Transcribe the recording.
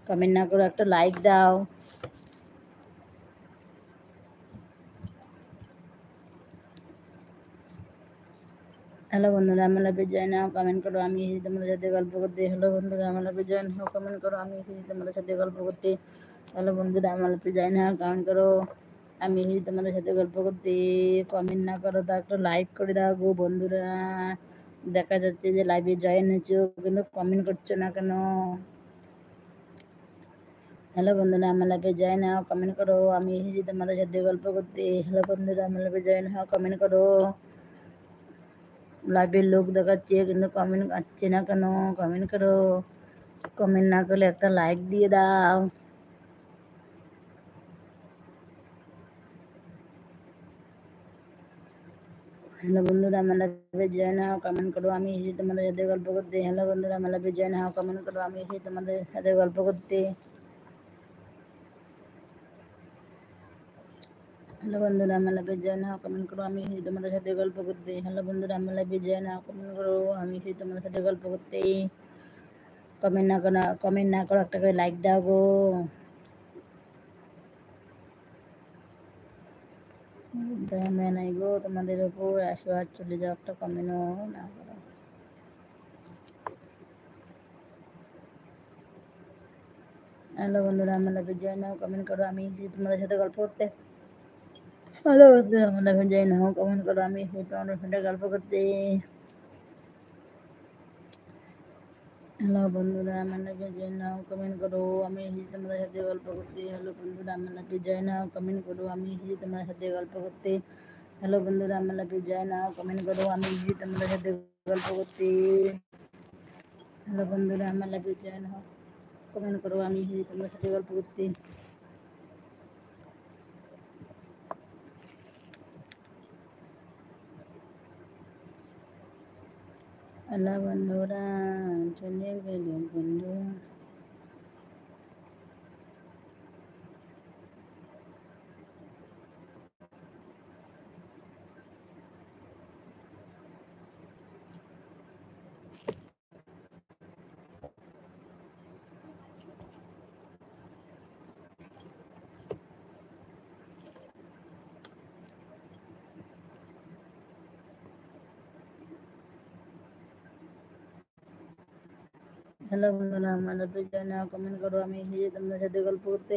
Comment না করে একটা লাইক দাও। হ্যালো বন্ধুরা, আমার লাইভে জয়েন হও, কমেন্ট করো, আমি এসেছি তোমাদের সাথে গল্প করতে। হ্যালো বন্ধুরা, আমার লাইভে জয়েন হও, কমেন্ট করো, আমি এসেছি তোমাদের সাথে গল্প করতে। হ্যালো বন্ধুরা, আমার লাইভে জয়েন হও, কমেন্ট করো, আমি এসেছি তোমাদের সাথে গল্প করতে। কমেন্ট না করো তা একটা লাইক করে দাও গো বন্ধুরা। দেখা যাচ্ছে যে লাইভে জয়েন হয়েছো, কিন্তু কমেন্ট করছো না কেন? হ্যালো বন্ধুরা, আমার লাইভে জয়েন হও, কমেন্ট করো, আমি এসেছি তোমাদের সাথে গল্প করতে। হ্যালো বন্ধুরা, আমার লাইভে জয়েন হও, কমেন্ট করো। লাইভের লোক দেখাচ্ছে কিন্তু কমেন্ট আসছে না কেন? কমেন্ট করো। কমেন্ট না করলে একটা লাইক দিয়ে দাও। হ্যালো বন্ধুরা, আমার লাইভে জয়েন হও, কমেন্ট করো, আমি এসেছি তোমাদের সাথে গল্প করতে। হ্যালো বন্ধুরা, আমার লাইভে জয়েন হও, কমেন্ট করো, আমি এসেছি তোমাদের সাথে গল্প করতে। হ্যালো বন্ধুরা, আমার লাইভে জয়েন হও, কমেন্ট করো, আমি এসেছি তোমাদের সাথে গল্প করতে। হ্যালো বন্ধুরা, আমার লাইভে জয়েন হও, কমেন্ট করো, আমি এসেছি তোমাদের সাথে গল্প করতে। কমেন্ট না করো একটা করে লাইক দাও গো। দয়া নাই গো তোমাদের ওপর, আসো আর চলে যাও, একটা কমেন্টও না করো। হ্যালো বন্ধুরা, আমার লাইভে জয়েন হও, কমেন্ট করো, আমি এসেছি তোমাদের সাথে গল্প করতে। হ্যালো বন্ধুরা, আমার লাইভে জয়েন হও, কমেন্ট করো, আমি এসেছি তোমাদের সাথে গল্প করতে। হ্যালো বন্ধুরা, আমার লাইভে জয়েন হও, কমেন্ট করো, আমি এসেছি তোমাদের সাথে গল্প করতে। হ্যালো বন্ধুরা, আমার লাইভে জয়েন হও, কমেন্ট করো, আমি এসেছি তোমাদের সাথে গল্প করতে। হ্যালো বন্ধুরা, আমার লাইভে জয়েন হও, কমেন্ট করো, আমি এসেছি তোমাদের সাথে গল্প করতে। হ্যালো বন্ধুরা, আমার লাইভে জয়েন হও, কমেন্ট করো, আমি এসেছি তোমাদের সাথে গল্প করতে। হ্যালো বন্ধুরা, চলে গেল বন্ধুরা। হ্যালো বন্ধুরা, আমার লাইভে জয়েন হও, কমেন্ট করো, আমি এসেছি তোমাদের সাথে গল্প করতে।